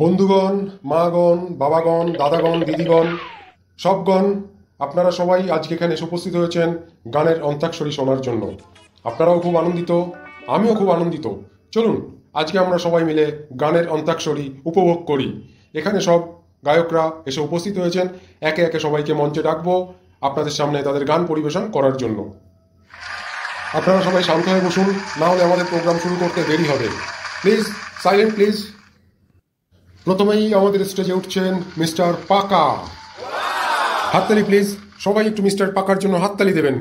বন্ধুগণ, মাগণ, বাবাগণ, দাদাগণ, দিদিগণ, সবগণ, আপনারা সবাই আজকে এখানে এসে উপস্থিত হয়েছেন গানের অন্তাক্ষরী শোনার জন্য। আপনারাও খুব আনন্দিত, আমিও খুব আনন্দিত। চলুন আজকে আমরা সবাই মিলে গানের অন্তাক্ষরী উপভোগ করি। এখানে সব গায়করা এসে উপস্থিত হয়েছেন। একে একে সবাইকে মঞ্চে ডাকবো আপনাদের সামনে তাদের গান পরিবেশন করার জন্য। আপনারা সবাই শান্ত হয়ে বসুন, না হলে আমাদের প্রোগ্রাম শুরু করতে দেরি হবে। Please silent please. প্রথমেই আমাদের স্টেজে উঠছেন মিস্টার পাকা। হাততালি প্লিজ, সবাই একটু মিস্টার পাকার জন্য হাততালি দেবেন।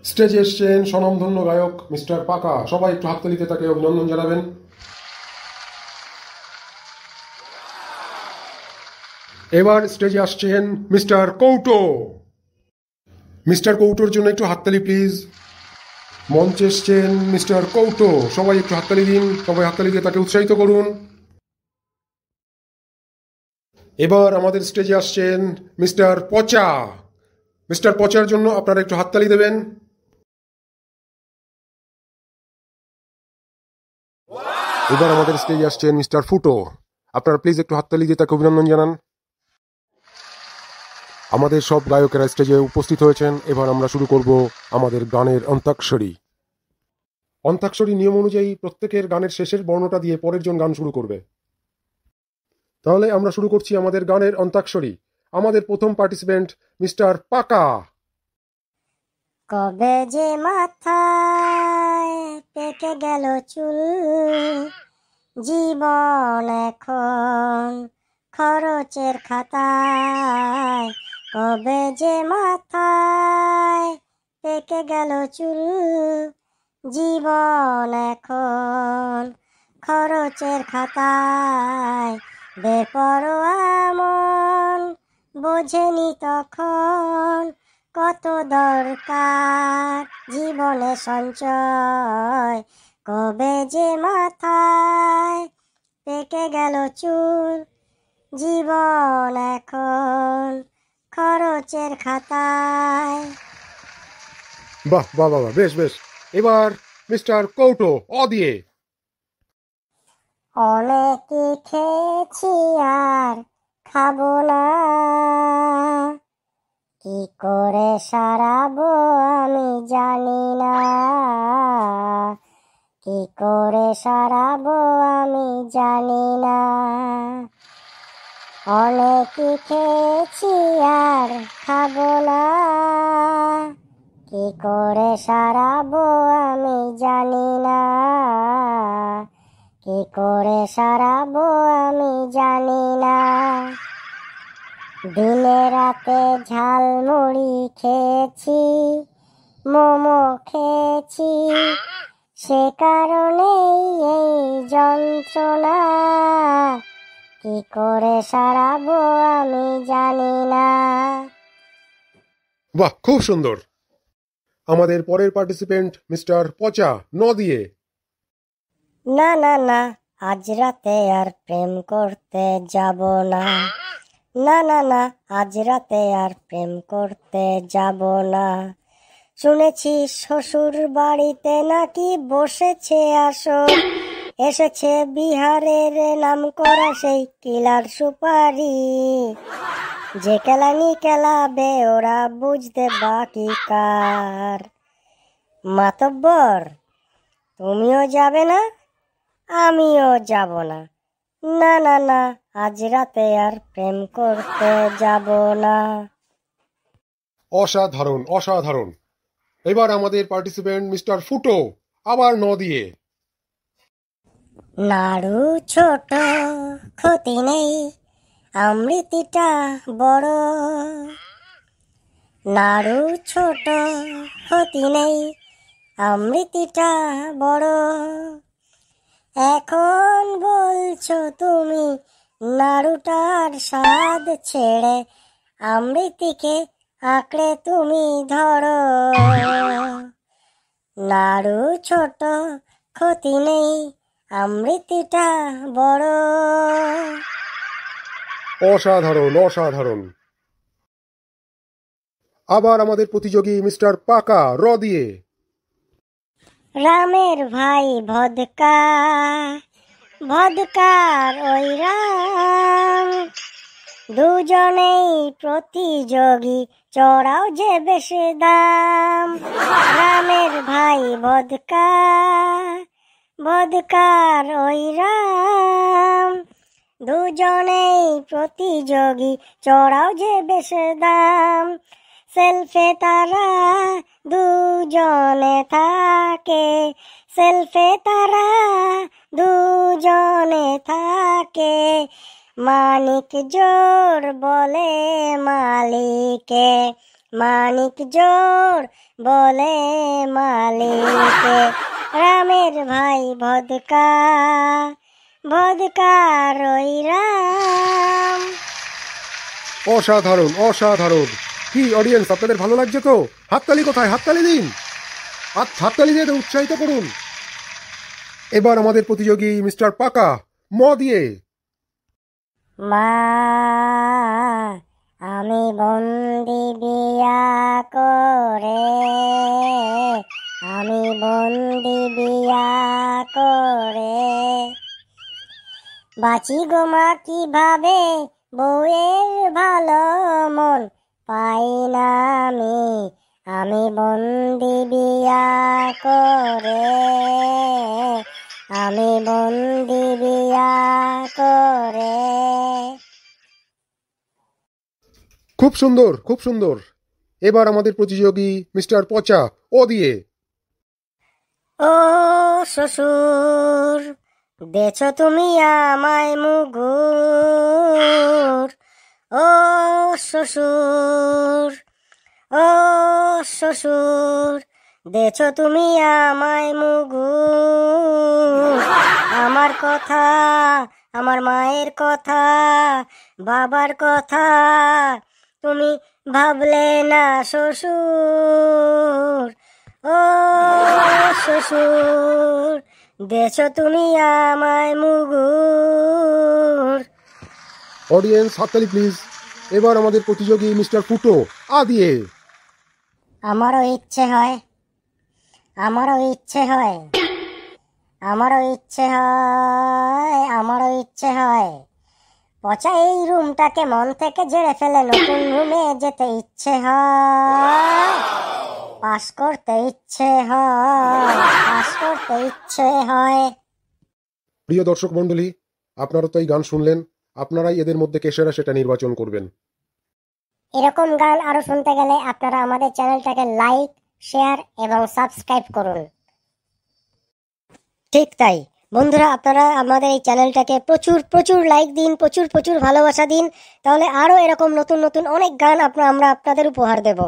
স্টেজে এসছেন স্বনামধন্য গায়ক মিস্টার পাকা, সবাই একটু হাততালিতে তাকে অভিনন্দন জানাবেন। এবার স্টেজে আসছেন মিস্টার কৌটো। মিস্টার কৌটোর জন্য একটু হাততালি প্লিজ। মঞ্চে এসছেন মিস্টার কৌটো, সবাই একটু হাততালি দিন, সবাই হাততালি দিয়ে তাকে উৎসাহিত করুন। এবার আমাদের স্টেজে আসছেন মিস্টার পচা। মিস্টার পচার জন্য আপনারা একটু হাততালি দেবেন। এবার আমাদের স্টেজে আসছেন মিস্টার ফুটো, আপনারা প্লিজ একটু হাততালি দিয়ে তাকে অভিনন্দন জানান। আমাদের সব গায়কেরা স্টেজে উপস্থিত হয়েছেন। এবার আমরা শুরু করব আমাদের গানের অন্তাক্ষরী। অন্তাক্ষরী নিয়ম অনুযায়ী প্রত্যেকের গানের শেষের বর্ণটা দিয়ে পরের জন গান শুরু করবে। তাহলে আমরা শুরু করছি আমাদের গানের অন্তাক্ষরী। আমাদের প্রথম পার্টিসিপেন্ট মিস্টার পাকা। কবে যে মাথায় পেকে গেল চুল, জীবন এখন খরচের খাতায়। কবে যে মাথায় পেকে গেল চুল, জীবন এখন খরচের খাতায়। বেপরোয়া মন বোঝেনি তখন কত দরকার জীবনে সঞ্চয়। কবে যে মাথায় পেকে গেল চুল, জীবন এখন খরচের খাতায়। বাহ বাহ বাহ, বেশ বেশ। এবার মিস্টার কৌটো অ দিয়ে। অনেকই খেয়েছি আর খাবো না, কি করে সারাবো আমি জানি না, কি করে সারাবো আমি জানি না। অনেকই খেয়েছি আর খাবো না, কি করে সারাবো আমি জানি না, কি করে সারাবো আমি জানি না। দিনে রাতে ঝালমুড়ি খেয়েছি, মোমো খেয়েছি, সে কারণেই এই যন্ত্রণা, কি করে সারাবো আমি জানি না। বাহ, খুব সুন্দর। আমাদের পরের পার্টিসিপেন্ট মিস্টার পচা ন দিয়ে। না না না, আজ রাতে আর প্রেম করতে যাব না, না না না, আজ রাতে আর প্রেম করতে যাব না। শুনেছি শ্বশুর বাড়িতে নাকি বসেছে আসর, এসেছে বিহারের নাম করা সেই কিলার সুপারি। যে কেলানি কেলাবে ওরা বুঝতে বাকি কার। মাতব্বর, তুমিও যাবে না, আমিও যাব না, না না না, আজ রাতে আর প্রেম করতে যাব না। অসাধারণ অসাধারণ। এবার আমাদের পার্টিসিপেন্ট মিস্টার ফুটো, আবার ন দিয়ে। নাড়ু ছোট ক্ষতি নেই, আমৃতিটা বড়। নাড়ু ছোট ক্ষতি নেই, আমৃতিটা বড়। এখন বলছো তুমি নাড়ুটার স্বাদ ছেড়ে আমৃতিকে আঁকড়ে তুমি ধরো। নাড়ু ছোট ক্ষতি নেই, আমৃতিটা বড়। অসাধারণ অসাধারণ। আবার আমাদের প্রতিযোগী মিস্টার পাকা র দিয়ে। রামের ভাই ভদকা, ভদকার ওই রাম, দুজনেই প্রতিযোগী, চড়াও যে বেশ দাম। রামের ভাই ভদকা, ভদকার ওই রাম, দুজনেই প্রতিযোগী, চড়াও যে বেশ দাম। সেলফে তারা দুজনে থাকে, সেলফে তারা দুজনে থাকে। মানিক জোর বলে মালিকে, মানিক জোর বলে মালিকে। রামের ভাই ভদকা, ভদকার ওই রাম। অসাধারণ অসাধারণ। কি অডিয়েন্স, আপনাদের ভালো লাগছে তো? হাততালি কোথায়? হাততালি দিন, হাততালি দিয়ে উৎসাহিত করুন। এবার আমাদের প্রতিযোগী মিস্টার পাকা, ম দিয়ে। মা, আমি বন্দি বিয়া করে, আমি বন্দি বিয়া করে। বাঁচি গো মা কিভাবে, বউয়ের ভালো মন পাই না আমি, আমি বন্দি বিয়া করে, আমি বন্দি বিয়া করে। খুব সুন্দর খুব সুন্দর। এবার আমাদের প্রতিযোগী মিস্টার পচা, ও দিয়ে। ও শ্বশুর, দেছ তুমি আমায় মুগুর। ও শ্বশুর, ও শ্বশুর, দেছ তুমি আমায় মুগুর। আমার কথা, আমার মায়ের কথা, বাবার কথা তুমি ভাবলে না শ্বশুর। ও শ্বশুর, দেছ তুমি আমায় মুগুর। অডিয়েন্স হাততালি প্লিজ। এবার আমাদের প্রতিযোগী মিস্টার ফুটো, আ দিয়ে। আমারও ইচ্ছে হয়, আমারও ইচ্ছে হয়, আমারও ইচ্ছে হয়, আমারও ইচ্ছে হয়। পচা এই রুমটাকে মন থেকে ঝেড়ে ফেলে নতুন রুমে যেতে ইচ্ছে হয়। পাস করতে ইচ্ছে হয়, পাস করতে ইচ্ছে হয়। প্রিয় দর্শক মণ্ডলী, আপনারা তো এই গান শুনলেন, আপনারাই এদের মধ্যে কে সেরা সেটা নির্বাচন করবেন। এরকম গান আরো শুনতে গেলে আপনারা আমাদের চ্যানেলটাকে লাইক, শেয়ার এবং সাবস্ক্রাইব করুন। ঠিক তাই বন্ধুরা, আপনারা আমাদের এই চ্যানেলটাকে প্রচুর প্রচুর লাইক দিন, প্রচুর প্রচুর ভালোবাসা দিন, তাহলে আরো এরকম নতুন নতুন অনেক গান আমরা আপনাদের উপহার দেব।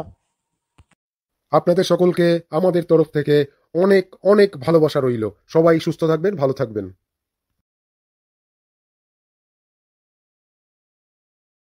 আপনাদের সকলকে আমাদের তরফ থেকে অনেক অনেক ভালোবাসা রইল। সবাই সুস্থ থাকবেন, ভালো থাকবেন।